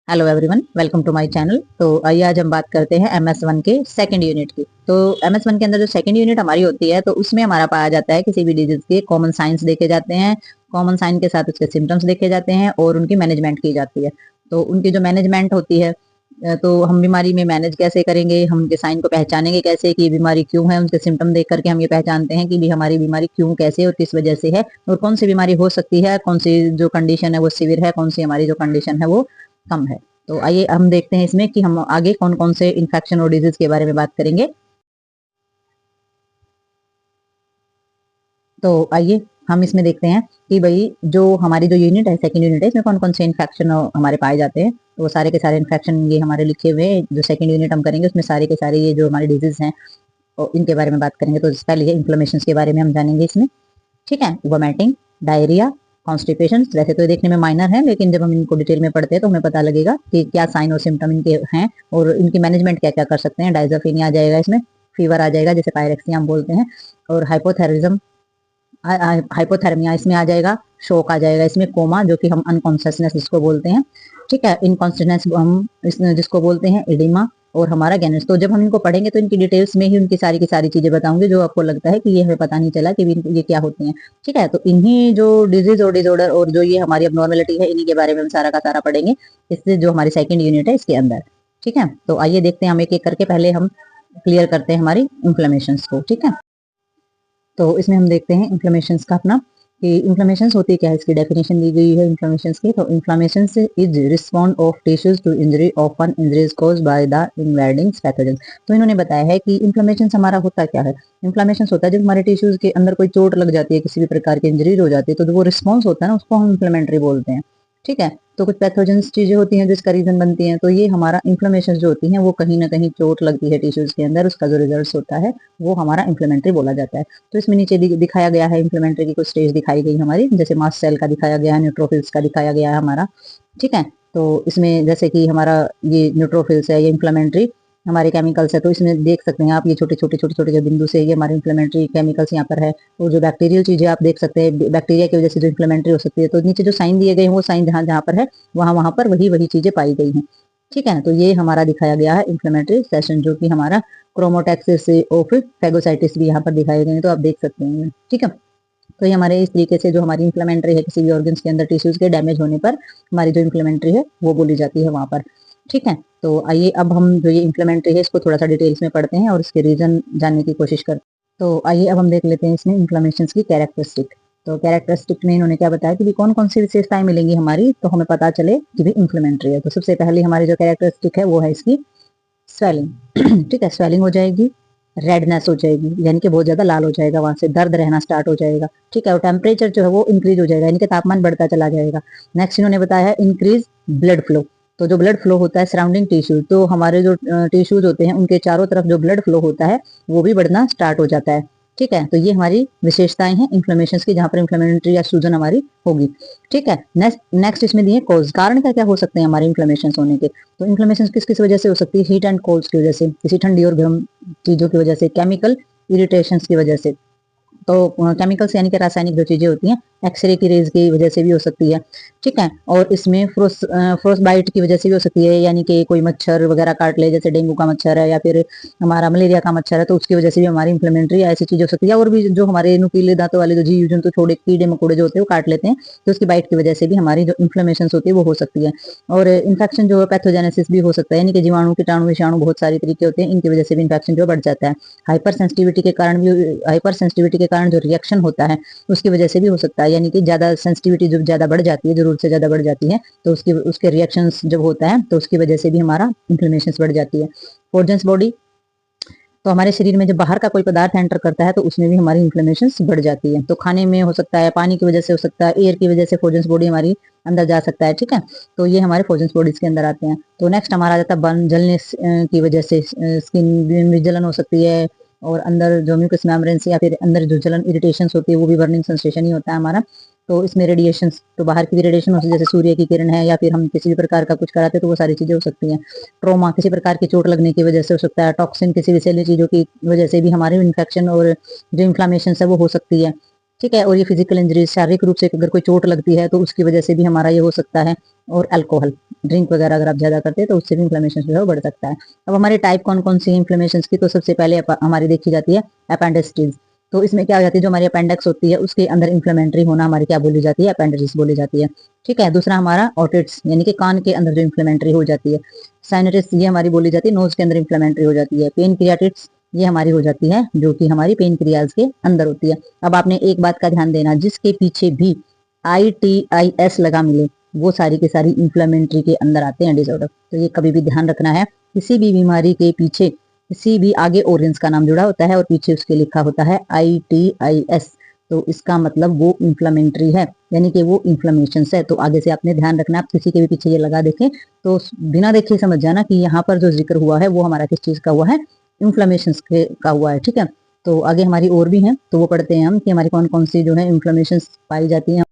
Hello everyone, welcome to my channel. तो आइए आज हम बात करते हैं MS1 के सेकंड यूनिट की। तो MS1 के अंदर जो सेकंड यूनिट हमारी होती है तो उसमें हमारा पाया जाता है किसी भी डिजीज के कॉमन साइंस देखे जाते हैं, कॉमन साइन के साथ उसके सिम्टम्स देखे जाते हैं और उनकी मैनेजमेंट की जाती है। तो उनकी जो मैनेजमेंट होती है तो हम बीमारी में मैनेज कैसे करेंगे, हम उनके साइन को पहचानेंगे कैसे कि ये बीमारी क्यों है। उनके सिम्टम देख करके हम ये पहचानते हैं कि भी हमारी बीमारी क्यों, कैसे और किस वजह से है और कौन सी बीमारी हो सकती है, कौन सी जो कंडीशन है वो सीवियर है, कौन सी हमारी जो कंडीशन है वो कम है। तो आइए हम देखते हैं इसमें कि हम आगे कौन कौन से इन्फेक्शन और डिजीज के बारे में बात करेंगे। तो आइए हम इसमें देखते हैं कि भाई जो हमारी जो यूनिट है, सेकंड यूनिट है, इसमें कौन कौन से इन्फेक्शन हमारे पाए जाते हैं। तो वो सारे के सारे इन्फेक्शन ये हमारे लिखे हुए हैं। जो सेकंड यूनिट हम करेंगे उसमें सारे के सारे ये जो हमारे डिजीज हैं और इनके बारे में बात करेंगे। तो पहले ये इन्फ्लेमेशन के बारे में हम जानेंगे इसमें, ठीक है। Vomiting, diarrhoea, constipation. वैसे तो ये देखने में माइनर है, लेकिन जब हम इनको डिटेल में पढ़ते हैं तो हमें पता लगेगा कि क्या साइन और सिम्टम इनके हैं और इनकी मैनेजमेंट क्या क्या कर सकते हैं। डाइजोफिनिया आ जाएगा इसमें, फीवर आ जाएगा जिसे पायरेक्सिया हम बोलते हैं, और हाइपोथेरिज्म, हाइपोथर्मिया इसमें आ जाएगा, शोक आ जाएगा इसमें, कोमा जो कि हम अनकॉन्शियसनेस जिसको बोलते हैं, ठीक है, इनकॉन्शियसनेस हम जिसको बोलते हैं एडिमा, और हमारा गैनस। तो जब हम इनको पढ़ेंगे तो इनकी डिटेल्स में ही उनकी सारी की सारी चीजें बताऊंगी जो आपको लगता है कि ये हमें पता नहीं चला कि ये क्या होती हैं, ठीक है। तो इन्हीं जो डिजीज और डिसऑर्डर और जो ये हमारी अबनॉर्मेलिटी है इन्हीं के बारे में हम सारा का सारा पढ़ेंगे इससे जो हमारी सेकंड यूनिट है इसके अंदर, ठीक है। तो आइए देखते हैं हम एक एक करके, पहले हम क्लियर करते हैं हमारी इन्फ्लेमेशन को, ठीक है। तो इसमें हम देखते हैं इन्फ्लेमेशन का अपना कि इन्फ्लेमेशन होती है क्या है, इसकी डेफिनेशन दी गई है इन्फ्लेमेशन की। तो inflammation is respond of tissues to injury, often injuries caused by the invading pathogen. तो इन्होंने बताया है कि इन्फ्लेमेशन हमारा होता क्या है। इन्फ्लेमेशन होता है जब हमारे टिश्यूज के अंदर कोई चोट लग जाती है, किसी भी प्रकार की इंजरी हो जाती है, तो जो वो रिस्पॉन्स होता है ना उसको हम इन्फ्लेमेटरी बोलते हैं, ठीक है। तो कुछ पैथोजेंस चीजें होती हैं जिसका रीजन बनती हैं। तो ये हमारा इन्फ्लेमेशन जो होती है वो कहीं ना कहीं चोट लगती है टिश्यूज के अंदर, उसका जो रिजल्ट होता है वो हमारा इन्फ्लेमेटरी बोला जाता है। तो इसमें नीचे दिखाया गया है इन्फ्लेमेटरी की कुछ स्टेज दिखाई गई हमारी, जैसे मास्ट सेल का दिखाया गया है, न्यूट्रोफिल्स का दिखाया गया है हमारा, ठीक है। तो इसमें जैसे कि हमारा ये न्यूट्रोफिल्स है, ये इन्फ्लेमेटरी हमारे केमिकल्स है। तो इसमें देख सकते हैं आप ये छोटे छोटे छोटे छोटे जो बिंदु से ये हमारे इन्फ्लेमेटरी केमिकल्स यहाँ पर है। और जो बैक्टीरियल चीजें आप देख सकते हैं, बैक्टीरिया की वजह से जो इन्फ्लेमेटरी हो सकती है, तो नीचे जो साइन दिए गए हैं वो साइन जहाँ जहाँ पर है वहां वहां पर वही वही चीजें पाई गई हैं, ठीक है। तो ये हमारा दिखाया गया है इन्फ्लेमेटरी सेशन, जो कि हमारा क्रोमोटैक्सिस ऑफ फेगोसाइटिस भी यहाँ पर दिखाए गए हैं, तो आप देख सकते हैं, ठीक है। तो ये हमारे इस तरीके से जो हमारी इन्फ्लेमेटरी है किसी भी ऑर्गन्स के अंदर टिश्यूज के डैमेज होने पर हमारी जो इन्फ्लेमेटरी है वो बोली जाती है वहां पर, ठीक है। तो आइए अब हम जो ये इन्फ्लेमेटरी है इसको थोड़ा सा डिटेल्स में पढ़ते हैं और इसके रीजन जानने की कोशिश करते हैं। तो आइए अब हम देख लेते हैं इसमें इन्फ्लेमेशन की कैरेक्टरिस्टिक। तो कैरेक्टरिस्टिक में इन्होंने क्या बताया कि कौन कौन सी विशेषताएं मिलेंगी हमारी तो हमें पता चले कि भी इन्फ्लेमेटरी है। तो सबसे पहले हमारी जो कैरेक्टरिस्टिक है वो है इसकी स्वेलिंग, ठीक है। स्वेलिंग हो जाएगी, रेडनेस हो जाएगी यानी कि बहुत ज्यादा लाल हो जाएगा, वहां से दर्द रहना स्टार्ट हो जाएगा, ठीक है। और टेम्परेचर जो है वो इंक्रीज हो जाएगा यानी कि तापमान बढ़ता चला जाएगा। नेक्स्ट इन्होंने बताया है इंक्रीज ब्लड फ्लो। तो जो ब्लड फ्लो होता है सराउंडिंग टिश्यू, तो हमारे जो टिश्यूज होते हैं उनके चारों तरफ जो ब्लड फ्लो होता है वो भी बढ़ना स्टार्ट हो जाता है, ठीक है। तो ये हमारी विशेषताएं हैं इन्फ्लेमेशन की, जहां पर इन्फ्लेमेटरी या सूजन हमारी होगी, ठीक है। नेक्स्ट इसमें दिए कॉज, कारण क्या क्या हो सकते हैं हमारे इन्फ्लेमेशन होने के। तो इन्फ्लेमेशन किस किस वजह से हो सकती है, हीट एंड कोल्ड की वजह से, किसी ठंडी और गर्म चीजों की वजह से, केमिकल इरिटेशन की वजह से। तो केमिकल्स यानी कि रासायनिक जो चीजें होती हैं, एक्सरे की रेज की वजह से भी हो सकती है, ठीक है। और इसमें फ्रोस्ट बाइट की वजह से भी हो सकती है, यानी कि कोई मच्छर वगैरह काट ले, जैसे डेंगू का मच्छर है या फिर हमारा मलेरिया का मच्छर है, तो उसकी वजह से भी हमारी इन्फ्लेमेटरी ऐसी चीज हो सकती है। और भी जो हमारे नुकीले दांतों वाले जो जीव जंतु थोड़े कीड़े मकोड़े जो होते हैं वो काट लेते हैं, तो उसकी बाइट की वजह से भी हमारी जो इन्फ्लेमेशन होती है वो हो सकती है। और इन्फेक्शन जो है पैथोजेनेसिस भी हो सकता है, यानी कि जीवाणु कीटाणु विषाणु बहुत सारे तरीके होते हैं, इनकी वजह से भी इन्फेक्शन जो बढ़ जाता है। हाइपर सेंसिटिविटी के कारण भी, हाइपर सेंसिटिविटी के कारण जो रिएक्शन होता है उसकी वजह से भी हो सकता है, यानी कि ज्यादा सेंसिटिविटी जब ज्यादा बढ़ जाती है, जरूरत से ज्यादा बढ़ जाती है, तो उसके रिएक्शंस जब होता है तो उसकी वजह से भी हमारा इन्फ्लेमेशन बढ़ जाती है। पोर्जन्स बॉडी, तो हमारे शरीर में जब बाहर का कोई पदार्थ एंटर करता है तो उसमें भी हमारी इन्फ्लेमेशन बढ़ जाती है। तो खाने में हो सकता है, पानी की वजह से हो सकता है, एयर की वजह से फोजन्स बॉडी हमारी अंदर जा सकता है, ठीक है। तो ये हमारे फोजन्स बॉडीज के अंदर आते हैं। तो नेक्स्ट हमारा आ जाता है बर्न, जलने की वजह से स्किन में जलन हो सकती है, और अंदर जो म्यूकस मेम्ब्रेन या फिर अंदर जो जलन इरिटेशन होती है वो भी बर्निंग सेंसेशन ही होता है हमारा। तो इसमें रेडिएशन, तो बाहर की भी रेडिएशन हो सकती है, जैसे सूर्य की किरण है या फिर हम किसी भी प्रकार का कुछ कराते हैं तो वो सारी चीजें हो सकती हैं। ट्रोमा, किसी प्रकार की चोट लगने की वजह से हो सकता है। टॉक्सिन, किसी विषैली चीजों की वजह से भी हमारे इन्फेक्शन और जो इन्फ्लामेशन है वो हो सकती है, ठीक है। और ये फिजिकल इंजरी, शारीरिक रूप से अगर कोई चोट लगती है तो उसकी वजह से भी हमारा ये हो सकता है। और अल्कोहल, ड्रिंक वगैरह अगर आप ज्यादा करते हैं तो उससे भी इन्फ्लेमेशन जो है वो बढ़ सकता है। अब हमारे टाइप कौन कौन सी इन्फ्लेमेशन की, तो सबसे पहले हमारी देखी जाती है अपेंडिसाइटिस। तो इसमें क्या हो जाती है, जो हमारी अपेंडिक्स होती है उसके अंदर इन्फ्लेमेटरी होना हमारी क्या बोली जाती है, अपेंडिसाइटिस बोली जाती है। ठीक है, दूसरा हमारा ओटिट्स यानी कि कान के अंदर जो इन्फ्लेमेटरी हो जाती है। साइनटिस ये हमारी बोली जाती है नोज के अंदर इन्फ्लेमेटरी हो जाती है। पेनक्रियाटिस ये हमारी हो जाती है जो कि हमारी पेनक्रियाज के अंदर होती है। अब आपने एक बात का ध्यान देना, जिसके पीछे भी ITIS लगा मिले वो सारी के सारी इन्फ्लेमेटरी के अंदर आते हैं डिसऑर्डर। तो ये कभी भी ध्यान रखना है, किसी भी बीमारी के पीछे किसी भी आगे ऑर्गन्स का नाम जुड़ा होता है और पीछे उसके लिखा होता है ITIS, तो इसका मतलब वो इन्फ्लेमेटरी है, यानी कि वो इन्फ्लेमेशन है। तो आगे से आपने ध्यान रखना, आप किसी के भी पीछे ये लगा देखें तो बिना देखे समझ जाना कि यहाँ पर जो जिक्र हुआ है वो हमारा किस चीज का हुआ है, इन्फ्लेमेशन का हुआ है। ठीक है, तो आगे हमारी और भी हैं तो वो पढ़ते हैं हम कि हमारी कौन कौन सी जो है इन्फ्लेमेशन पाई जाती है।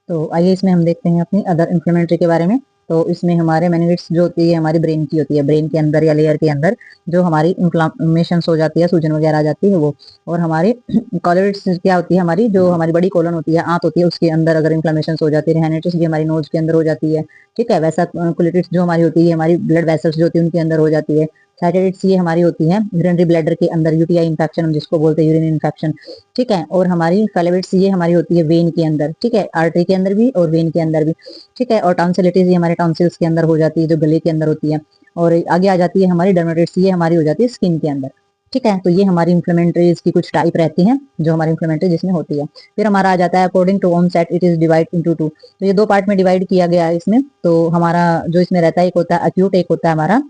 तो आइए इसमें हम देखते हैं अपनी अदर इन्फ्लेमेटरी के बारे में। तो इसमें हमारे मेनिंगिट्स जो होती है हमारी ब्रेन की होती है, ब्रेन के अंदर या लेयर के अंदर जो हमारी इन्फ्लेमेशन हो जाती है, सूजन वगैरह आ जाती है वो। और हमारी कॉलोइड्स क्या होती है, हमारी जो हमारी बड़ी कोलन होती है, आंत होती है, उसके अंदर अगर इन्फ्लेमेशन हो जाती है। रेनाइटिस भी हमारी नोज के अंदर हो जाती है। ठीक है, वैसा कोलिटिस जो हमारी होती है हमारी ब्लड वेसल्स जो होती है उनके अंदर हो जाती है। साइटिस ये हमारी होती है यूरिनरी ब्लैडर के अंदर, यूटीआई इन्फेक्शन हम जिसको बोलते हैं, यूरिन इन्फेक्शन। ठीक है, और हमारी फेलेविट्स ये हमारी होती है वेन के अंदर। ठीक है, आर्टरी के अंदर भी और वेन के अंदर भी। ठीक है, और टॉन्सिलिटिस ये हमारे टॉन्सिल्स के अंदर हो जाती है जो गले के अंदर होती है। और आगे आ जाती है हमारी डर्मेटाइटिस, ये हमारी हो जाती है स्किन के अंदर। ठीक है, तो ये हमारी इन्फ्लेमेटरीज की कुछ टाइप रहती हैं जो हमारी इन्फ्लेमेटरी जिसमें होती है। फिर हमारा आ जाता है according to onset it is divide into two. तो ये दो पार्ट में डिवाइड किया गया है इसमें। तो हमारा जो इसमें रहता है एक होता है अक्यूट, एक होता है हमारा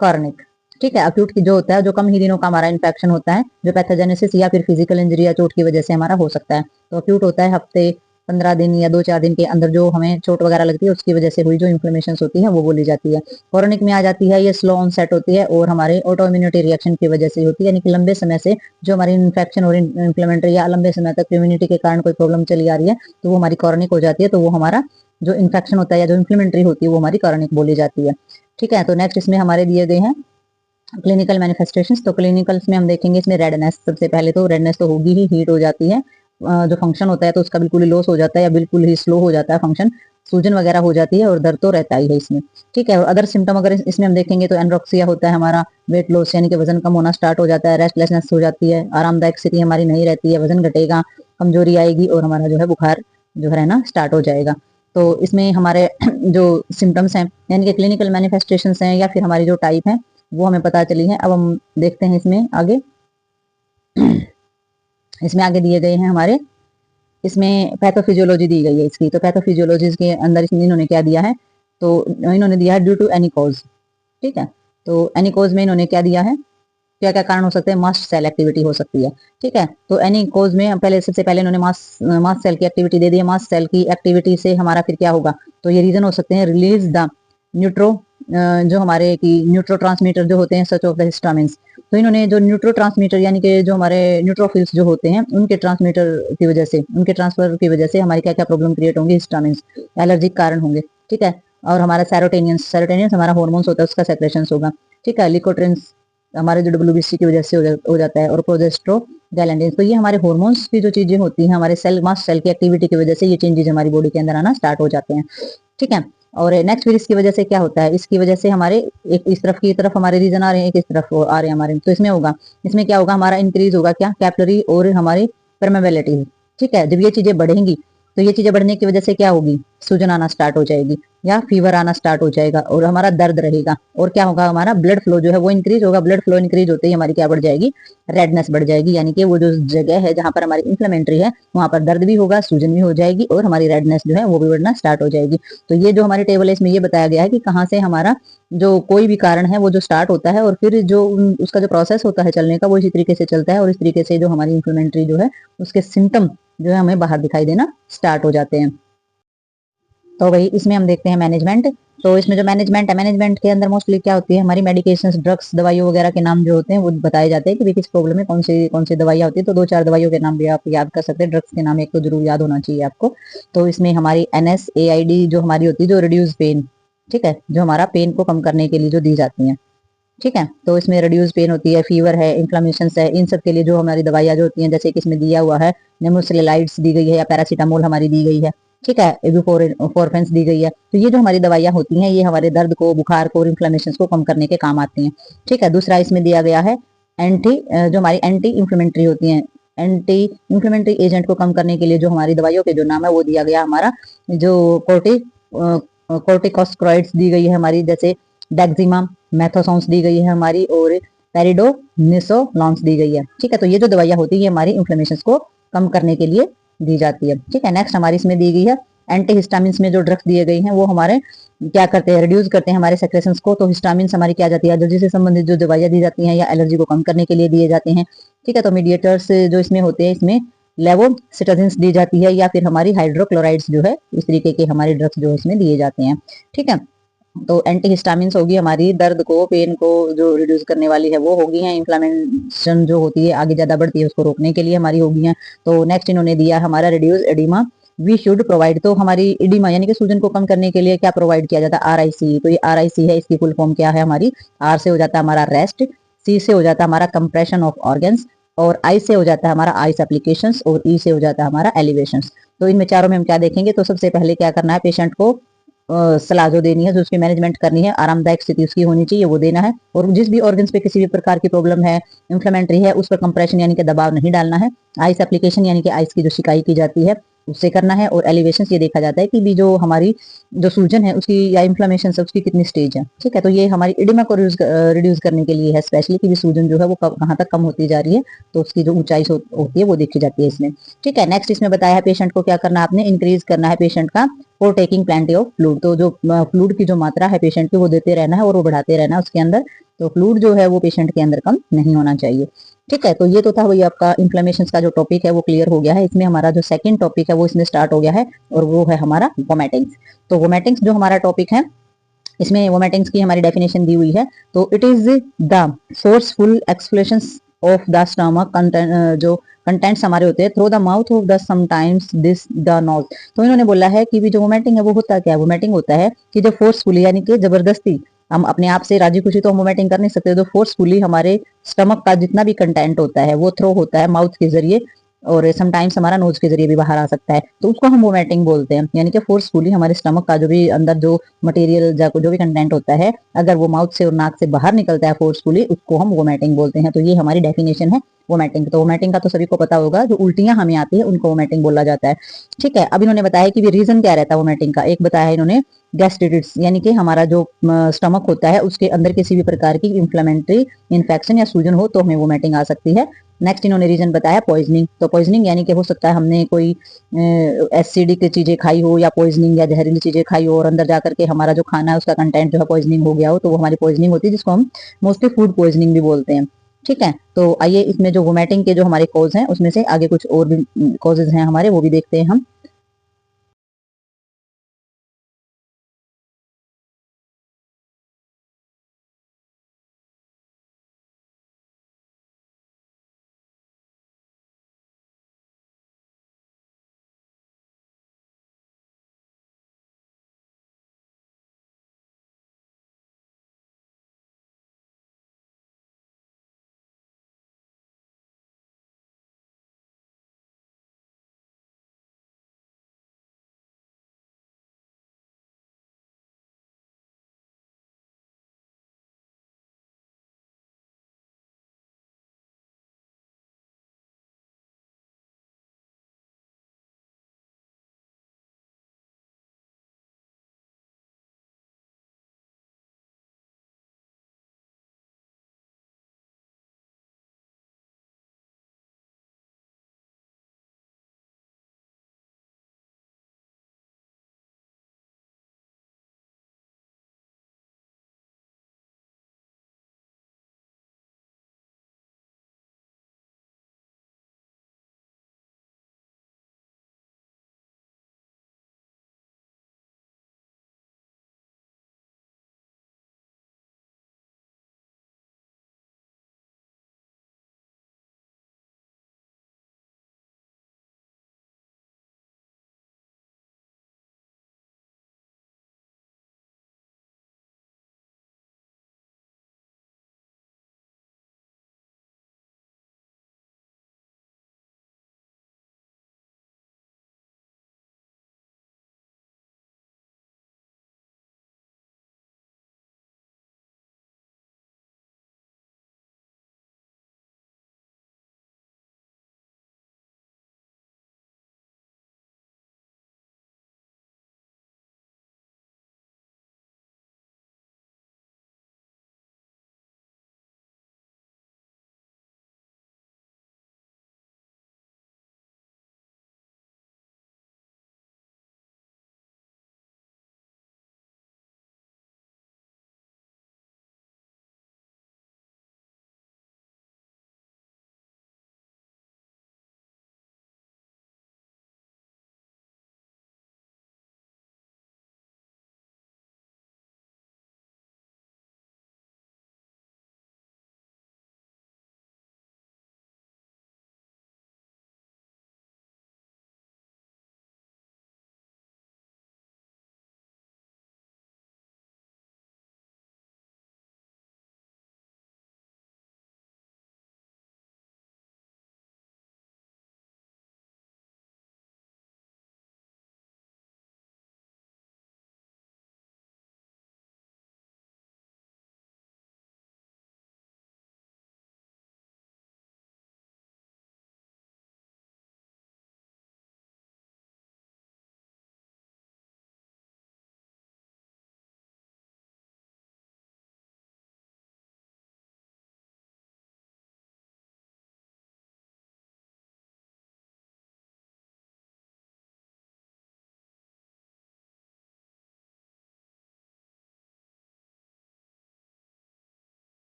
कॉर्निक। ठीक है, अक्यूट की जो होता है जो कम ही दिनों का हमारा इन्फेक्शन होता है, जो पैथोजेनेसिस या फिर फिजिकल इंजरी या चोट की वजह से हमारा हो सकता है। तो अक्यूट होता है हफ्ते 15 दिन या 2-4 दिन के अंदर जो हमें चोट वगैरह लगती है उसकी वजह से हुई जो इन्फ्लेमेशन होती है वो बोली जाती है। कॉर्निक में आ जाती है ये स्लो ऑनसेट होती है और हमारे ऑटो इम्यूनिटी रिएक्शन की वजह से होती है, यानी कि लंबे समय से जो हमारी इन्फेक्शन और इन्फ्लेमेटरी या लंबे समय तक इम्यूनिटी के कारण कोई प्रॉब्लम चली आ रही है तो वो हमारी कॉर्निक हो जाती है। तो वो हमारा जो इन्फेक्शन होता है या जो इन्फ्लेमेटरी होती है वो हमारी कॉर्निक बोली जाती है। ठीक है, तो नेक्स्ट इसमें हमारे दिए गए हैं क्लिनिकल मैनिफेस्टेशंस। तो क्लिनिकल्स में हम देखेंगे इसमें रेडनेस, सबसे पहले तो रेडनेस तो होगी ही, हीट हो जाती है, जो फंक्शन होता है तो उसका बिल्कुल ही लॉस हो जाता है या बिल्कुल ही स्लो हो जाता है फंक्शन, सूजन वगैरह हो जाती है और दर्द तो रहता ही है इसमें। ठीक है, और अदर सिम्टम अगर इसमें हम देखेंगे तो एनरोक्सिया होता है हमारा, वेट लॉस यानी कि वजन कम होना स्टार्ट हो जाता है, रेस्टलेसनेस हो जाती है, आरामदायक स्थिति हमारी नहीं रहती है, वजन घटेगा, कमजोरी आएगी और हमारा जो है बुखार जो है रहना स्टार्ट हो जाएगा। तो इसमें हमारे जो सिम्टम्स हैं यानी कि क्लिनिकल मैनिफेस्टेशन हैं या फिर हमारी जो टाइप है वो हमें पता चली है। अब हम देखते हैं इसमें आगे इसमें आगे दिए गए हैं हमारे, इसमें पैथोफिजियोलॉजी दी गई है इसकी। तो पैथोफिजियोलॉजी के अंदर इन्होंने क्या दिया है, तो इन्होंने दिया है ड्यू टू एनी कॉज। ठीक है, तो एनी कॉज में इन्होंने क्या दिया है, क्या क्या कारण हो सकते हैं, मास्ट सेल एक्टिविटी हो सकती है। ठीक है, तो एनी कॉज में पहले सबसे पहले इन्होंने मास्ट सेल की एक्टिविटी दे दी है। मास्ट सेल की एक्टिविटी से हमारा फिर क्या होगा, तो ये रीजन हो सकते हैं रिलीज द न्यूट्रो जो हमारे की न्यूट्रो ट्रांसमीटर जो होते हैं सच ऑफ द हिस्टामिन्स। तो इन्होंने जो न्यूट्रो ट्रांसमीटर यानी कि जो हमारे न्यूट्रोफिल्स जो होते हैं उनके ट्रांसमीटर की वजह से, उनके ट्रांसफर की वजह से हमारी क्या क्या प्रॉब्लम क्रिएट होंगी, हिस्टामिन्स एलर्जिक कारण होंगे। ठीक है, और हमारा सेरोटेनियंस, सेरोटेनियंस हमारा हार्मोन्स होता है उसका सेक्रेशन होगा। ठीक है, लिकोट्रिन्स हमारे जो डब्ल्यूबीसी की वजह से हो जाता है, और प्रोजेस्ट्रोगैलेंडिन। तो ये हमारे हार्मोन्स की जो चीजें होती हैं हमारे सेल मास्ट सेल की एक्टिविटी की वजह से ये चेंजेस हमारी बॉडी के अंदर आना स्टार्ट हो जाते हैं। ठीक है, और नेक्स्ट फिर इसकी वजह से क्या होता है, इसकी वजह से हमारे एक इस तरफ की तरफ हमारे रीजन आ रहे हैं, एक इस तरफ आ रहे हैं हमारे। तो इसमें होगा, इसमें क्या होगा, हमारा इंक्रीज होगा क्या, कैपिलरी और हमारी परमेबिलिटी। ठीक है, जब ये चीजें बढ़ेंगी तो ये चीजें बढ़ने की वजह से क्या होगी, सूजन आना स्टार्ट हो जाएगी या फीवर आना स्टार्ट हो जाएगा और हमारा दर्द रहेगा। और क्या होगा, हमारा ब्लड फ्लो जो है वो इंक्रीज होगा। ब्लड फ्लो इंक्रीज होते ही हमारी क्या बढ़ जाएगी, रेडनेस बढ़ जाएगी, यानी कि वो जो जगह है जहां पर हमारी इन्फ्लेमेटरी है वहां पर दर्द भी होगा, सूजन भी हो जाएगी और हमारी रेडनेस जो है वो भी बढ़ना स्टार्ट हो जाएगी। तो ये जो हमारी टेबल है इसमें ये बताया गया है कि कहाँ से हमारा जो कोई भी कारण है वो जो स्टार्ट होता है और फिर जो उसका जो प्रोसेस होता है चलने का वो इसी तरीके से चलता है और इस तरीके से जो हमारी इन्फ्लेमेटरी जो है उसके सिम्टम जो है हमें बाहर दिखाई देना स्टार्ट हो जाते हैं। तो भाई इसमें हम देखते हैं मैनेजमेंट। तो इसमें जो मैनेजमेंट है, मैनेजमेंट के अंदर मोस्टली क्या होती है, हमारी मेडिकेशंस, ड्रग्स, दवाइयों वगैरह के नाम जो होते हैं वो बताए जाते हैं कि किस प्रॉब्लम में कौन सी दवाइयाँ होती है। तो 2-4 दवाइयों के नाम भी आप याद कर सकते हैं। ड्रग्स के नाम एक तो जरूर याद होना चाहिए आपको। तो इसमें हमारी NSAID जो हमारी होती है जो रिड्यूस पेन, ठीक है, जो हमारा पेन को कम करने के लिए जो दी जाती है। ठीक है, तो इसमें रिड्यूस पेन होती है, फीवर है, इन्फ्लेमेशन है, इन सब के लिए जो हमारी दवाइयाँ जो होती हैं, जैसे कि इसमें दिया हुआ है नेमोसिलाइड्स दी गई है या पैरासीटामोल हमारी दी गई है। ठीक है, इबुप्रोफेन दी गई है। तो ये जो हमारी दवाइयाँ होती हैं ये हमारे दर्द को, बुखार को और इन्फ्लेमेशन को कम करने के काम आती हैं। ठीक है, दूसरा इसमें दिया गया है जो हमारी एंटी इंफ्लेमेटरी होती हैं, एंटी इंफ्लेमेटरी एजेंट को कम करने के लिए जो हमारी दवाइयों के जो नाम है वो दिया गया हमारा जो कोर्टिकोस्टेरॉइड्स दी गई है हमारी, जैसे डेक्सिमा मेथोसोन्स दी गई है हमारी और पेरिडोनिसोलॉन्स दी गई है। ठीक है, तो ये जो दवाइयाँ होती है हमारी इन्फ्लेमेशन को कम करने के लिए दी जाती है। ठीक है, नेक्स्ट हमारी इसमें दी गई है एंटीहिस्टामिन्स में जो ड्रग्स दिए गए हैं वो हमारे क्या करते हैं, रिड्यूस करते हैं हमारे सेक्रेशंस को। तो हिस्टामिन्स हमारी क्या जाती है, एलर्जी से संबंधित जो दवाइयाँ दी जाती हैं या एलर्जी को कम करने के लिए दिए जाते हैं। ठीक है, तो मीडिएटर्स जो इसमें होते हैं, इसमें लेवोसिटाजिन्स दी जाती है या फिर हमारी हाइड्रोक्लोराइड्स जो है, इस तरीके के हमारे ड्रग्स जो इसमें दिए जाते हैं। ठीक है, तो एंटीहिस्टामिन्स होगी हमारी दर्द को, पेन को जो रिड्यूस करने वाली है वो होगी हैं। इन्फ्लेमेशन जो होती है आगे ज्यादा बढ़ती है उसको रोकने के लिए हमारी होगी हैं। तो नेक्स्ट इन्होंने दिया हमारा reduce oedema we should provide. तो हमारी इडिमा यानी कि सूजन को कम करने के लिए क्या प्रोवाइड किया जाता है, RIC। तो ये RIC है, इसकी फुल फॉर्म क्या है हमारी, R से हो जाता है हमारा रेस्ट, C से हो जाता है हमारा कंप्रेशन ऑफ ऑर्गन्स और I से हो जाता है हमारा आइस एप्लीकेशंस और E से हो जाता है हमारा एलिवेशंस। तो इनमें चारों में हम क्या देखेंगे, तो सबसे पहले क्या करना है, पेशेंट को सलाह जो देनी है, जो उसकी मैनेजमेंट करनी है, आरामदायक स्थिति उसकी होनी चाहिए, वो देना है। और जिस भी ऑर्गन्स पे किसी भी प्रकार की प्रॉब्लम है, इन्फ्लेमेटरी है, उस पर कंप्रेशन यानी कि दबाव नहीं डालना है। आइस एप्लीकेशन यानी कि आइस की जो शिकायत की जाती है उससे करना है। और एलिवेशन ये देखा जाता है कि भी जो हमारी जो सूजन है उसकी या इन्फ्लेमेशन है उसकी कितनी स्टेज है। ठीक है, तो ये हमारी इडिमा को रिड्यूस करने के लिए है स्पेशली, कि सूजन जो है वो कहाँ तक कम होती जा रही है, तो उसकी जो ऊंचाई होती है वो देखी जाती है इसमें। ठीक है, नेक्स्ट इसमें बताया है पेशेंट को क्या करना है, आपने इंक्रीज करना है पेशेंट का for taking plenty of fluid. तो जो फ्लूइड की जो मात्रा है पेशेंट की वो देते रहना है और वो बढ़ाते रहना है उसके अंदर। तो फ्लूइड जो है वो पेशेंट के अंदर कम नहीं होना चाहिए। ठीक है, तो ये तो था वही आपका इन्फ्लेमेशन का जो टॉपिक है वो क्लियर हो गया है। इसमें हमारा जो सेकंड टॉपिक है वो इसमें स्टार्ट हो गया है और वो है हमारा वोमिटिंग्स। तो वोमिटिंग्स जो हमारा टॉपिक है, इसमें वोमिटिंग्स की हमारी डेफिनेशन दी हुई है। तो it is the forceful explanation of the stomach जो कंटेंट्स हमारे होते हैं through the mouth of the sometimes this the nose. तो इन्होंने बोला है कि भी जो वोमिटिंग है वो होता क्या है, वोमिटिंग होता है कि जो फोर्सफुली यानी कि जबरदस्ती, हम अपने आप से राजी खुशी तो हम वोमिटिंग कर नहीं सकते, तो फोर्सफुली हमारे स्टमक का जितना भी कंटेंट होता है वो थ्रो होता है माउथ के जरिए और समटाइम्स हमारा नोज के जरिए भी बाहर आ सकता है, तो उसको हम वोमिटिंग बोलते हैं। यानी कि फोर्सफुली हमारे स्टमक का जो भी अंदर जो मटेरियल जो भी कंटेंट होता है अगर वो माउथ से और नाक से बाहर निकलता है फोर्सफुली, उसको हम वोमिटिंग बोलते हैं। तो ये हमारी डेफिनेशन है वोमिटिंग। तो वोमिटिंग का तो सभी को पता होगा, जो उल्टियां हमें आती है उनको वोमिटिंग बोला जाता है। ठीक है, अब इन्होंने बताया कि रीजन क्या रहता है वोमिटिंग का। एक बताया है इन्होंने गैस्ट्रिटिस, यानी कि हमारा जो स्टमक होता है उसके अंदर किसी भी प्रकार की इन्फ्लेमेटरी इन्फेक्शन या सूजन हो तो हमें वोमिटिंग आ सकती है। नेक्स्ट इन्होंने रीजन बताया पॉइजनिंग। तो पॉइजनिंग यानी कि हो सकता है हमने कोई एसिडिक चीजें खाई हो या पॉइजनिंग या जहरीली चीजें खाई हो और अंदर जाकर के हमारा जो खाना है उसका कंटेंट जो है पॉइजनिंग हो गया हो, तो वो हमारी पॉइजनिंग होती है, जिसको हम मोस्टली फूड पॉइजनिंग भी बोलते हैं। ठीक है, तो आइए इसमें जो वोमिटिंग के जो हमारे कॉज हैं उसमें से आगे कुछ और भी कॉजेज हैं हमारे, वो भी देखते हैं हम।